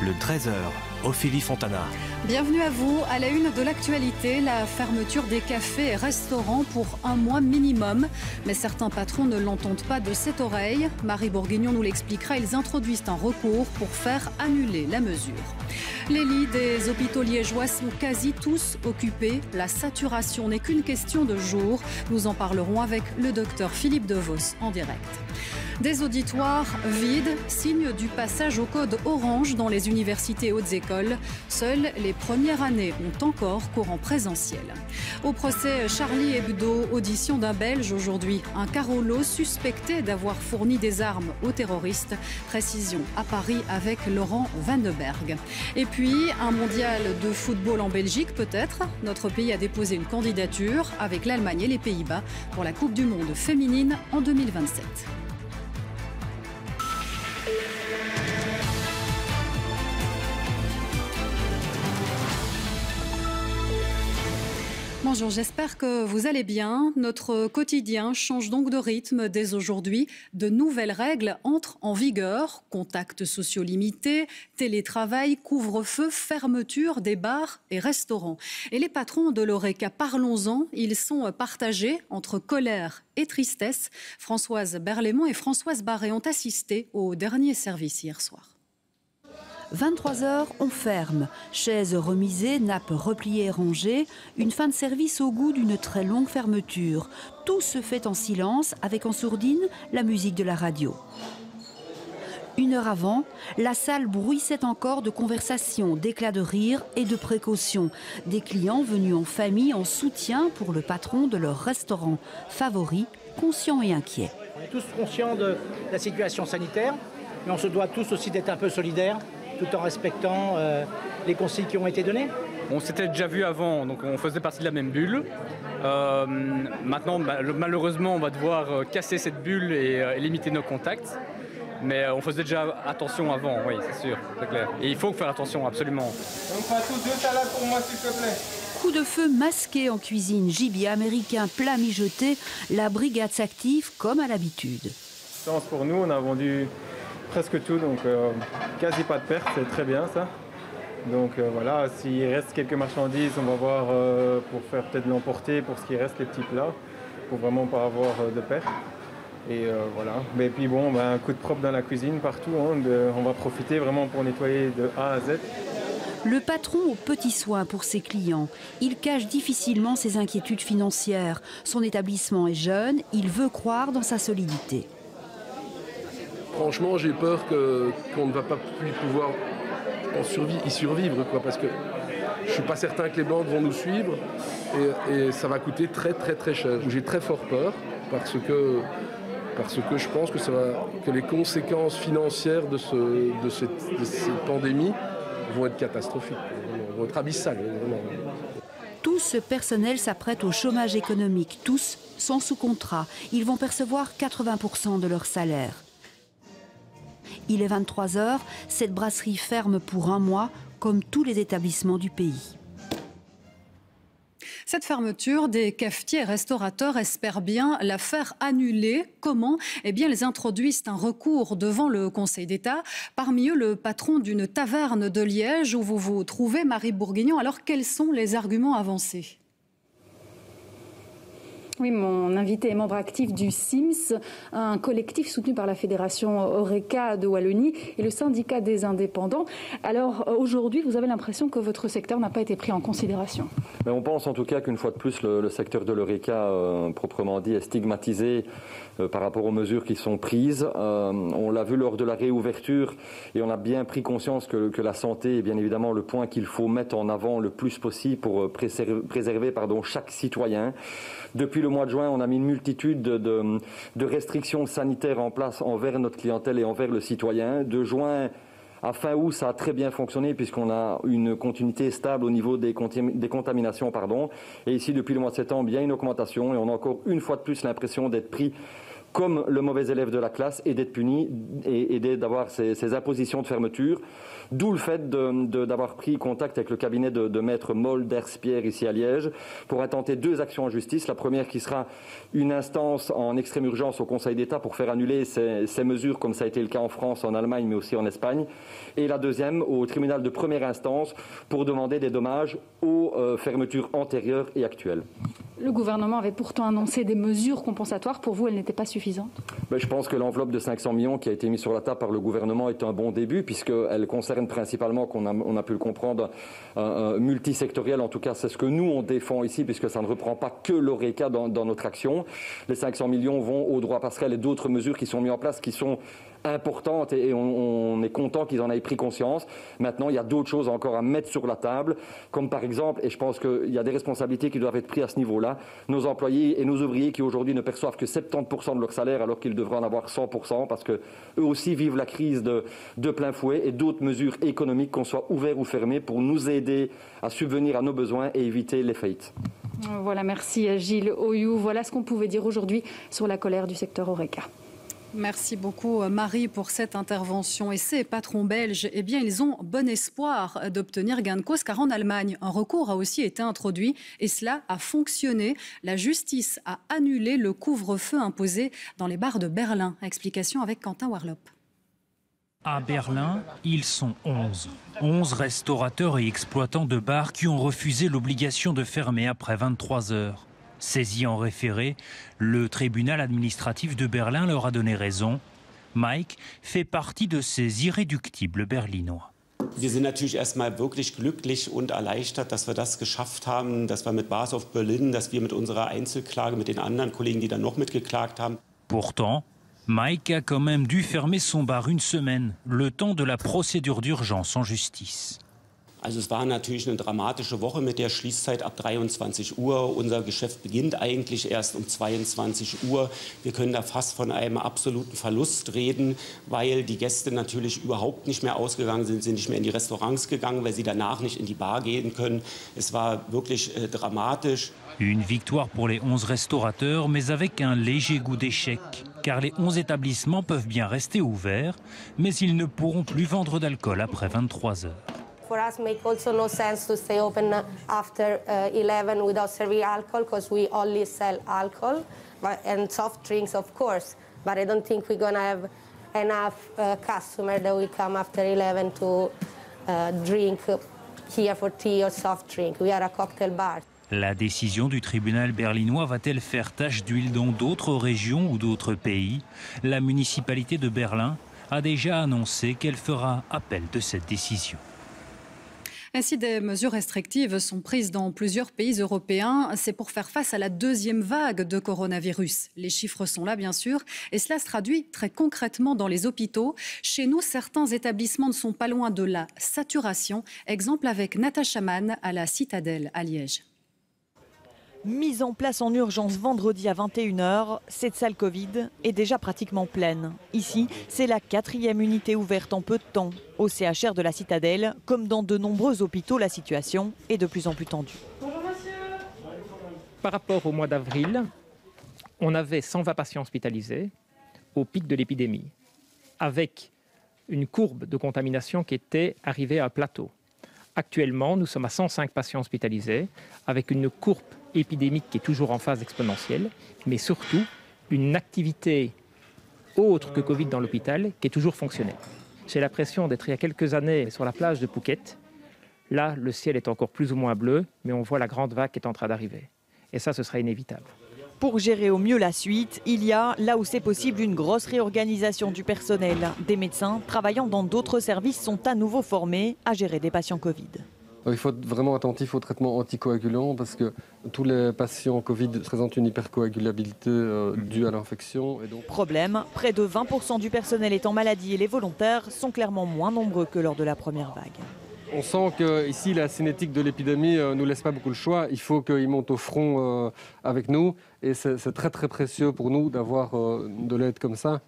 le 13h, Ophélie Fontana. Bienvenue à vous. À la une de l'actualité, la fermeture des cafés et restaurants pour un mois minimum. Mais certains patrons ne l'entendent pas de cette oreille. Marie Bourguignon nous l'expliquera. Ils introduisent un recours pour faire annuler la mesure. Les lits des hôpitaux liégeois sont quasi tous occupés. La saturation n'est qu'une question de jours. Nous en parlerons avec le docteur Philippe Devos en direct. Des auditoires vides, signe du passage au code orange dans les universités et hautes écoles. Seules les premières années ont encore cours en présentiel. Au procès Charlie Hebdo, audition d'un Belge aujourd'hui. Un Carolo suspecté d'avoir fourni des armes aux terroristes. Précision à Paris avec Laurent Vandenberg. Et puis, un mondial de football en Belgique peut-être. Notre pays a déposé une candidature avec l'Allemagne et les Pays-Bas pour la Coupe du Monde féminine en 2027. Bonjour, j'espère que vous allez bien. Notre quotidien change donc de rythme dès aujourd'hui. De nouvelles règles entrent en vigueur. Contacts sociaux limités, télétravail, couvre-feu, fermeture des bars et restaurants. Et les patrons de l'Horeca, parlons-en, ils sont partagés entre colère et tristesse. Françoise Berlaymont et Françoise Barré ont assisté au dernier service hier soir. 23h, on ferme. Chaises remisées, nappes repliées et rangées. Une fin de service au goût d'une très longue fermeture. Tout se fait en silence, avec en sourdine la musique de la radio. Une heure avant, la salle bruissait encore de conversations, d'éclats de rire et de précautions. Des clients venus en famille en soutien pour le patron de leur restaurant favori, conscients et inquiets. On est tous conscients de la situation sanitaire, mais on se doit tous aussi d'être un peu solidaires, tout en respectant les consignes qui ont été données. On s'était déjà vu avant, donc on faisait partie de la même bulle. Maintenant, malheureusement, on va devoir casser cette bulle et limiter nos contacts. Mais on faisait déjà attention avant, oui, c'est sûr, c'est clair. Et il faut faire attention, absolument. Donc, pas tous 2 salades pour moi, s'il te plaît. Coup de feu masqué en cuisine, gibier américain, plat mijoté, la brigade s'active comme à l'habitude. Chance pour nous, on a vendu presque tout, donc quasi pas de perte, c'est très bien ça. Donc voilà, s'il reste quelques marchandises, on va voir pour faire peut-être l'emporter pour ce qui reste, les petits plats, pour vraiment pas avoir de perte. Et voilà. Mais puis bon, un coup de propre dans la cuisine partout, hein, on va profiter vraiment pour nettoyer de A à Z. Le patron aux petits soins pour ses clients. Il cache difficilement ses inquiétudes financières. Son établissement est jeune, il veut croire dans sa solidité. Franchement, j'ai peur qu'on ne va pas plus pouvoir y survivre, quoi, parce que je ne suis pas certain que les banques vont nous suivre et ça va coûter très très très cher. J'ai très fort peur parce que je pense que les conséquences financières de cette pandémie vont être catastrophiques, vont être abyssales. Vraiment. Tout ce personnel s'apprête au chômage économique, tous sont sous contrat. Ils vont percevoir 80% de leur salaire. Il est 23h, cette brasserie ferme pour un mois, comme tous les établissements du pays. Cette fermeture des cafetiers et restaurateurs espère bien la faire annuler. Comment ? Eh bien, ils introduisent un recours devant le Conseil d'État. Parmi eux, le patron d'une taverne de Liège où vous vous trouvez, Marie Bourguignon. Alors, quels sont les arguments avancés ? Oui, mon invité est membre actif du SIMS, un collectif soutenu par la Fédération Horeca de Wallonie et le syndicat des indépendants. Alors aujourd'hui, vous avez l'impression que votre secteur n'a pas été pris en considération ? Mais on pense en tout cas qu'une fois de plus, le secteur de l'Horeca, proprement dit, est stigmatisé par rapport aux mesures qui sont prises. On l'a vu lors de la réouverture et on a bien pris conscience que la santé est bien évidemment le point qu'il faut mettre en avant le plus possible pour préserver chaque citoyen. Depuis le mois de juin, on a mis une multitude de restrictions sanitaires en place envers notre clientèle et envers le citoyen. De juin à fin août, ça a très bien fonctionné puisqu'on a une continuité stable au niveau des contaminations. Et ici, depuis le mois de septembre, il y a une augmentation et on a encore une fois de plus l'impression d'être pris comme le mauvais élève de la classe et d'être puni et d'avoir ces impositions de fermeture. D'où le fait d'avoir pris contact avec le cabinet de maître Molders-Pierre ici à Liège pour intenter 2 actions en justice. La première qui sera une instance en extrême urgence au Conseil d'État pour faire annuler ces mesures comme ça a été le cas en France, en Allemagne mais aussi en Espagne. Et la deuxième au tribunal de première instance pour demander des dommages aux fermetures antérieures et actuelles. Le gouvernement avait pourtant annoncé des mesures compensatoires. Pour vous, elles n'étaient pas suffisantes? Je pense que l'enveloppe de 500 millions qui a été mise sur la table par le gouvernement est un bon début puisqu'elle concerne principalement, on a pu le comprendre, multisectoriel. En tout cas, c'est ce que nous, on défend ici puisque ça ne reprend pas que l'Horeca dans notre action. Les 500 millions vont au droit passerelle et d'autres mesures qui sont mises en place qui sont importantes et on est content qu'ils en aient pris conscience. Maintenant, il y a d'autres choses encore à mettre sur la table, comme par exemple, et je pense qu'il y a des responsabilités qui doivent être prises à ce niveau-là, nos employés et nos ouvriers qui aujourd'hui ne perçoivent que 70% de leur salaire alors qu'ils devraient en avoir 100% parce qu'eux aussi vivent la crise de plein fouet et d'autres mesures économiques, qu'on soit ouvert ou fermé, pour nous aider à subvenir à nos besoins et éviter les faillites. Voilà, merci Gilles Oyou. Voilà ce qu'on pouvait dire aujourd'hui sur la colère du secteur Horeca. Merci beaucoup Marie pour cette intervention. Et ces patrons belges, eh bien, ils ont bon espoir d'obtenir gain de cause car en Allemagne, un recours a aussi été introduit et cela a fonctionné. La justice a annulé le couvre-feu imposé dans les bars de Berlin. Explication avec Quentin Warlop. À Berlin, ils sont 11. 11 restaurateurs et exploitants de bars qui ont refusé l'obligation de fermer après 23 heures. Saisi en référé, le tribunal administratif de Berlin leur a donné raison. Mike fait partie de ces irréductibles Berlinois. Wir sind natürlich erstmal wirklich glücklich und erleichtert, dass wir das geschafft haben, dass wir mit Bars of Berlin, dass wir mit unserer Einzelklage mit den anderen Kollegen, die dann noch mitgeklagt haben. Pourtant, Mike a quand même dû fermer son bar une semaine, le temps de la procédure d'urgence en justice. Also es war natürlich eine dramatische Woche mit der Schließzeit ab 23 Uhr. Unser Geschäft beginnt eigentlich erst um 22 Uhr. Wir können da fast von einem absoluten Verlust reden, weil die Gäste natürlich überhaupt nicht mehr ausgegangen sind, sind nicht mehr in die Restaurants gegangen, weil sie danach nicht in die Bar gehen können. Es war wirklich dramatisch. Une victoire pour les 11 restaurateurs, mais avec un léger goût d'échec. Car les 11 établissements peuvent bien rester ouverts, mais ils ne pourront plus vendre d'alcool après 23 heures. For us, make also no sense to stay open after 11 without serving alcohol, because we only sell alcohol and soft drinks, of course. But I don't think we're gonna have enough customers that will come after 11 to drink here for tea or soft drink. We are a cocktail bar. La décision du tribunal berlinois va-t-elle faire tache d'huile dans d'autres régions ou d'autres pays? La municipalité de Berlin a déjà annoncé qu'elle fera appel de cette décision. Ainsi, des mesures restrictives sont prises dans plusieurs pays européens. C'est pour faire face à la deuxième vague de coronavirus. Les chiffres sont là, bien sûr, et cela se traduit très concrètement dans les hôpitaux. Chez nous, certains établissements ne sont pas loin de la saturation. Exemple avec Natacha Mann à la Citadelle à Liège. Mise en place en urgence vendredi à 21h, cette salle Covid est déjà pratiquement pleine. Ici, c'est la 4e unité ouverte en peu de temps. Au CHR de la Citadelle, comme dans de nombreux hôpitaux, la situation est de plus en plus tendue. Bonjour monsieur. Par rapport au mois d'avril, on avait 120 patients hospitalisés au pic de l'épidémie, avec une courbe de contamination qui était arrivée à un plateau. Actuellement, nous sommes à 105 patients hospitalisés, avec une courbe épidémique qui est toujours en phase exponentielle, mais surtout une activité autre que Covid dans l'hôpital qui est toujours fonctionnelle. J'ai l'impression d'être il y a quelques années sur la plage de Phuket. Là, le ciel est encore plus ou moins bleu, mais on voit la grande vague qui est en train d'arriver. Et ça, ce sera inévitable. Pour gérer au mieux la suite, il y a, là où c'est possible, une grosse réorganisation du personnel. Des médecins travaillant dans d'autres services sont à nouveau formés à gérer des patients Covid. Il faut être vraiment attentif au traitement anticoagulant parce que tous les patients Covid présentent une hypercoagulabilité due à l'infection. Donc... Problème, près de 20% du personnel est en maladie et les volontaires sont clairement moins nombreux que lors de la première vague. On sent qu'ici, la cinétique de l'épidémie ne nous laisse pas beaucoup le choix. Il faut qu'ils montent au front avec nous et c'est très très précieux pour nous d'avoir de l'aide comme ça.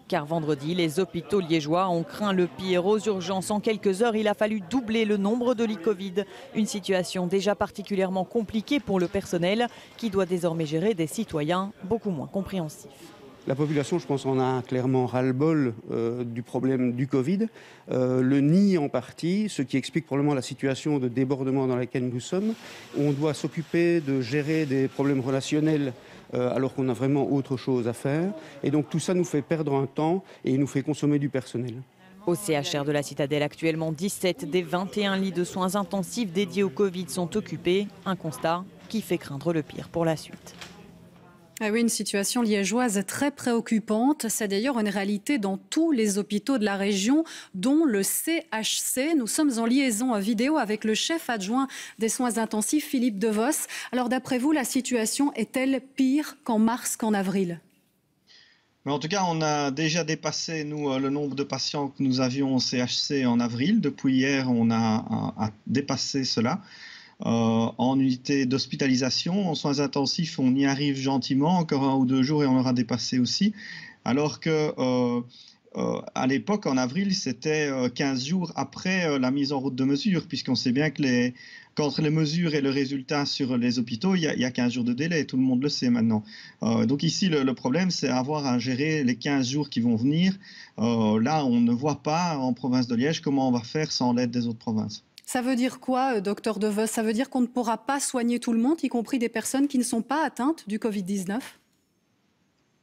Car vendredi, les hôpitaux liégeois ont craint le pire. Aux urgences, en quelques heures, il a fallu doubler le nombre de lits Covid. Une situation déjà particulièrement compliquée pour le personnel qui doit désormais gérer des citoyens beaucoup moins compréhensifs. La population, je pense, en a clairement ras-le-bol du problème du Covid, le nie en partie, ce qui explique probablement la situation de débordement dans laquelle nous sommes. On doit s'occuper de gérer des problèmes relationnels alors qu'on a vraiment autre chose à faire. Et donc tout ça nous fait perdre un temps et nous fait consommer du personnel. Au CHR de la Citadelle, actuellement, 17 des 21 lits de soins intensifs dédiés au Covid sont occupés. Un constat qui fait craindre le pire pour la suite. Ah oui, une situation liégeoise très préoccupante. C'est d'ailleurs une réalité dans tous les hôpitaux de la région, dont le CHC. Nous sommes en liaison vidéo avec le chef adjoint des soins intensifs, Philippe Devos. Alors d'après vous, la situation est-elle pire qu'en mars, qu'en avril ? Mais en tout cas, on a déjà dépassé, nous, le nombre de patients que nous avions au CHC en avril. Depuis hier, on a dépassé cela. En unité d'hospitalisation, en soins intensifs, on y arrive gentiment, encore 1 ou 2 jours et on aura dépassé aussi. Alors que à l'époque, en avril, c'était 15 jours après la mise en route de mesures, puisqu'on sait bien que qu'entre les mesures et le résultat sur les hôpitaux, il y a 15 jours de délai, tout le monde le sait maintenant. Donc ici, le problème, c'est avoir à gérer les 15 jours qui vont venir. Là, on ne voit pas en province de Liège comment on va faire sans l'aide des autres provinces. Ça veut dire quoi, docteur Devos? Ça veut dire qu'on ne pourra pas soigner tout le monde, y compris des personnes qui ne sont pas atteintes du Covid-19?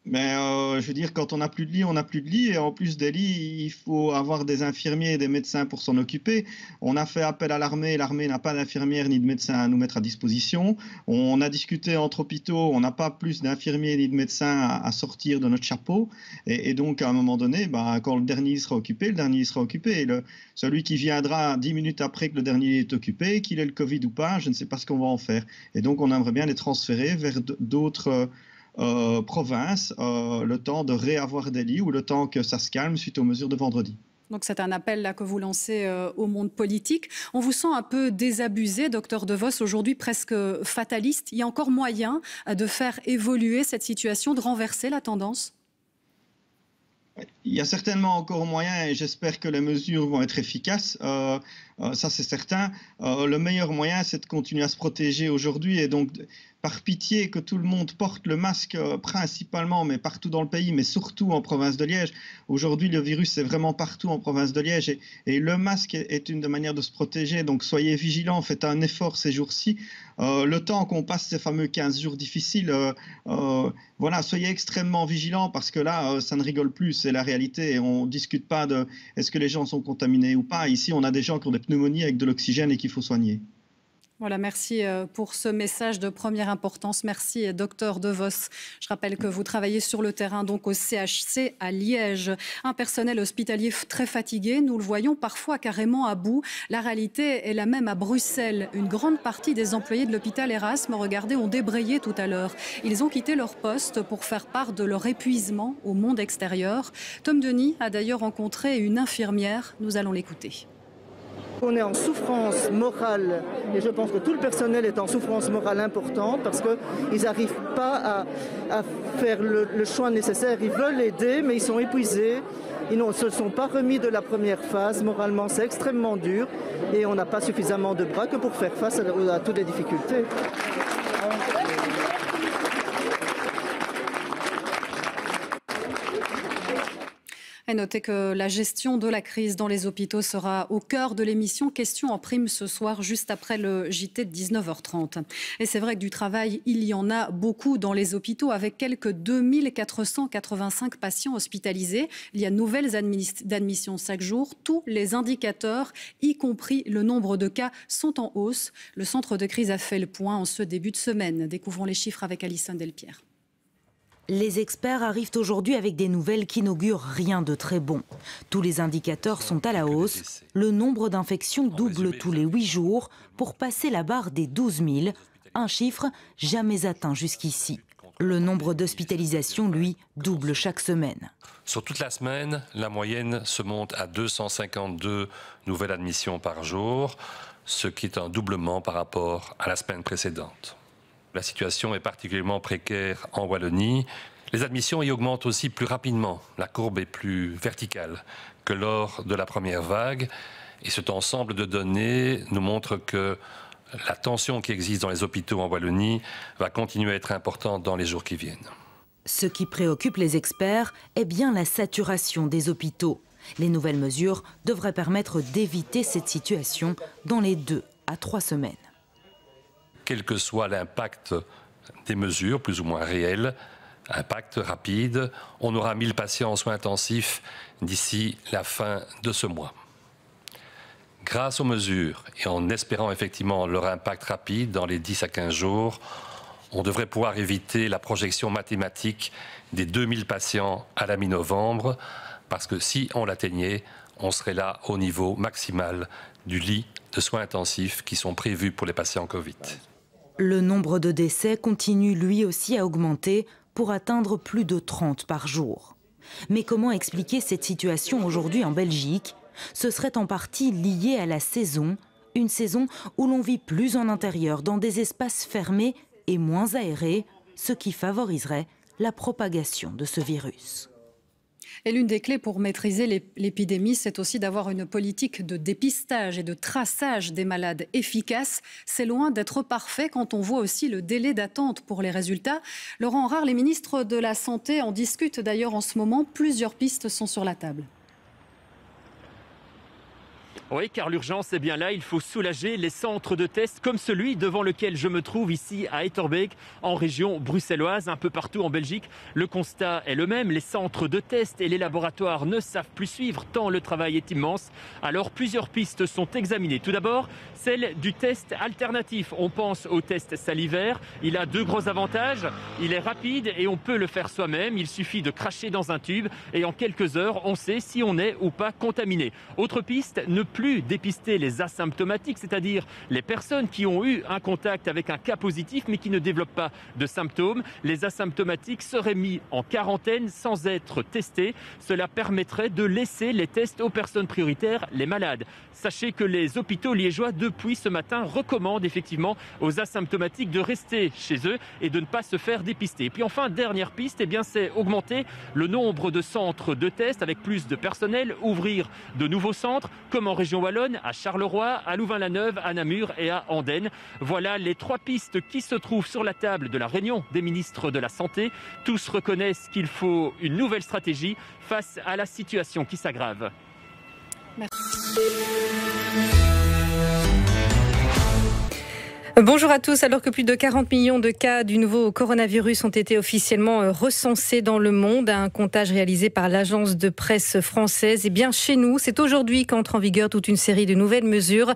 Mais je veux dire, quand on n'a plus de lit, on n'a plus de lit. Et en plus des lits, il faut avoir des infirmiers et des médecins pour s'en occuper. On a fait appel à l'armée. L'armée n'a pas d'infirmières ni de médecins à nous mettre à disposition. On a discuté entre hôpitaux. On n'a pas plus d'infirmiers ni de médecins à sortir de notre chapeau. Et donc, à un moment donné, quand le dernier sera occupé, le dernier sera occupé. Et celui qui viendra 10 minutes après que le dernier est occupé, qu'il ait le Covid ou pas, je ne sais pas ce qu'on va en faire. Et donc, on aimerait bien les transférer vers d'autres province, le temps de réavoir des lits ou le temps que ça se calme suite aux mesures de vendredi. Donc c'est un appel là que vous lancez au monde politique. On vous sent un peu désabusé, docteur Devos, aujourd'hui presque fataliste. Il y a encore moyen de faire évoluer cette situation, de renverser la tendance ? Il y a certainement encore moyen et j'espère que les mesures vont être efficaces. Ça, c'est certain. Le meilleur moyen, c'est de continuer à se protéger aujourd'hui et donc, par pitié, que tout le monde porte le masque principalement, mais partout dans le pays, mais surtout en province de Liège. Aujourd'hui, le virus est vraiment partout en province de Liège et le masque est une des manières de se protéger. Donc, soyez vigilants, faites un effort ces jours-ci. Le temps qu'on passe ces fameux 15 jours difficiles, voilà, soyez extrêmement vigilants parce que là, ça ne rigole plus, c'est la réalité. On ne discute pas de est-ce que les gens sont contaminés ou pas. Ici, on a des gens qui ont des pneumonies avec de l'oxygène et qu'il faut soigner. Voilà, merci pour ce message de première importance. Merci, docteur Devos. Je rappelle que vous travaillez sur le terrain, donc au CHC à Liège. Un personnel hospitalier très fatigué, nous le voyons parfois carrément à bout. La réalité est la même à Bruxelles. Une grande partie des employés de l'hôpital Erasme, regardez, ont débrayé tout à l'heure. Ils ont quitté leur poste pour faire part de leur épuisement au monde extérieur. Tom Denis a d'ailleurs rencontré une infirmière. Nous allons l'écouter. On est en souffrance morale et je pense que tout le personnel est en souffrance morale importante parce qu'ils n'arrivent pas à faire le choix nécessaire. Ils veulent aider mais ils sont épuisés. Ils ne se sont pas remis de la première phase. Moralement, c'est extrêmement dur et on n'a pas suffisamment de bras que pour faire face à toutes les difficultés. Et notez que la gestion de la crise dans les hôpitaux sera au cœur de l'émission. Question en prime ce soir, juste après le JT de 19h30. Et c'est vrai que du travail, il y en a beaucoup dans les hôpitaux, avec quelques 2485 patients hospitalisés. Il y a de nouvelles admissions chaque jour. Tous les indicateurs, y compris le nombre de cas, sont en hausse. Le centre de crise a fait le point en ce début de semaine. Découvrons les chiffres avec Alison Delpierre. Les experts arrivent aujourd'hui avec des nouvelles qui n'augurent rien de très bon. Tous les indicateurs sont à la hausse. Le nombre d'infections double tous les 8 jours pour passer la barre des 12 000, un chiffre jamais atteint jusqu'ici. Le nombre d'hospitalisations, lui, double chaque semaine. Sur toute la semaine, la moyenne se monte à 252 nouvelles admissions par jour, ce qui est un doublement par rapport à la semaine précédente. La situation est particulièrement précaire en Wallonie. Les admissions y augmentent aussi plus rapidement. La courbe est plus verticale que lors de la première vague. Et cet ensemble de données nous montre que la tension qui existe dans les hôpitaux en Wallonie va continuer à être importante dans les jours qui viennent. Ce qui préoccupe les experts est bien la saturation des hôpitaux. Les nouvelles mesures devraient permettre d'éviter cette situation dans les 2 à 3 semaines. Quel que soit l'impact des mesures, plus ou moins réelles, impact rapide, on aura 1000 patients en soins intensifs d'ici la fin de ce mois. Grâce aux mesures et en espérant effectivement leur impact rapide dans les 10 à 15 jours, on devrait pouvoir éviter la projection mathématique des 2000 patients à la mi-novembre, parce que si on l'atteignait, on serait là au niveau maximal du lit de soins intensifs qui sont prévus pour les patients Covid. Le nombre de décès continue lui aussi à augmenter pour atteindre plus de 30 par jour. Mais comment expliquer cette situation aujourd'hui en Belgique? Ce serait en partie lié à la saison, une saison où l'on vit plus en intérieur dans des espaces fermés et moins aérés, ce qui favoriserait la propagation de ce virus. Et l'une des clés pour maîtriser l'épidémie, c'est aussi d'avoir une politique de dépistage et de traçage des malades efficace. C'est loin d'être parfait quand on voit aussi le délai d'attente pour les résultats. Laurent Rare, les ministres de la Santé en discutent d'ailleurs en ce moment. Plusieurs pistes sont sur la table. Oui, car l'urgence est bien là. Il faut soulager les centres de tests comme celui devant lequel je me trouve ici à Etterbeek, en région bruxelloise, un peu partout en Belgique. Le constat est le même. Les centres de tests et les laboratoires ne savent plus suivre tant le travail est immense. Alors plusieurs pistes sont examinées. Tout d'abord, celle du test alternatif. On pense au test salivaire. Il a 2 gros avantages. Il est rapide et on peut le faire soi-même. Il suffit de cracher dans un tube et en quelques heures, on sait si on est ou pas contaminé. Autre piste, ne plus dépister les asymptomatiques, c'est-à-dire les personnes qui ont eu un contact avec un cas positif mais qui ne développent pas de symptômes. Les asymptomatiques seraient mis en quarantaine sans être testés. Cela permettrait de laisser les tests aux personnes prioritaires, les malades. Sachez que les hôpitaux liégeois, depuis ce matin, recommandent effectivement aux asymptomatiques de rester chez eux et de ne pas se faire dépister. Et puis enfin, dernière piste, eh bien, c'est augmenter le nombre de centres de tests avec plus de personnel, ouvrir de nouveaux centres, comme en région wallonne, à Charleroi, à Louvain-la-Neuve, à Namur et à Andenne. Voilà les 3 pistes qui se trouvent sur la table de la réunion des ministres de la Santé. Tous reconnaissent qu'il faut une nouvelle stratégie face à la situation qui s'aggrave. Merci. Bonjour à tous. Alors que plus de 40 millions de cas du nouveau coronavirus ont été officiellement recensés dans le monde, un comptage réalisé par l'agence de presse française, et bien chez nous, c'est aujourd'hui qu'entre en vigueur toute une série de nouvelles mesures.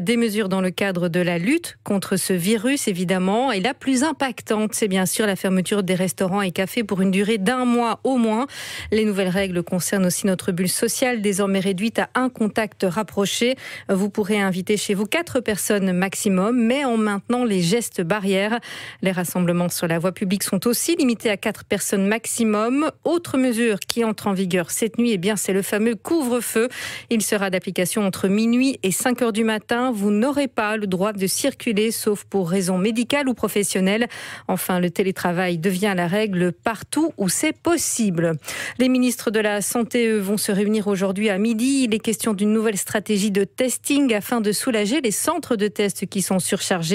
Des mesures dans le cadre de la lutte contre ce virus, évidemment. Et la plus impactante, c'est bien sûr la fermeture des restaurants et cafés pour une durée d'1 mois au moins. Les nouvelles règles concernent aussi notre bulle sociale, désormais réduite à 1 contact rapproché. Vous pourrez inviter chez vous 4 personnes maximum, mais en maintenant les gestes barrières. Les rassemblements sur la voie publique sont aussi limités à 4 personnes maximum. Autre mesure qui entre en vigueur cette nuit, eh bien, c'est le fameux couvre-feu. Il sera d'application entre minuit et 5 heures du matin. Vous n'aurez pas le droit de circuler, sauf pour raisons médicales ou professionnelles. Enfin, le télétravail devient la règle partout où c'est possible. Les ministres de la Santé, eux, vont se réunir aujourd'hui à midi. Il est question d'une nouvelle stratégie de testing afin de soulager les centres de tests qui sont surchargés.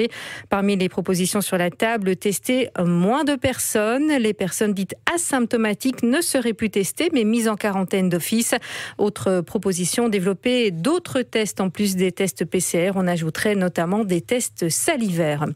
Parmi les propositions sur la table, tester moins de personnes. Les personnes dites asymptomatiques ne seraient plus testées, mais mises en quarantaine d'office. Autre proposition, développer d'autres tests en plus des tests PCR. On ajouterait notamment des tests salivaires.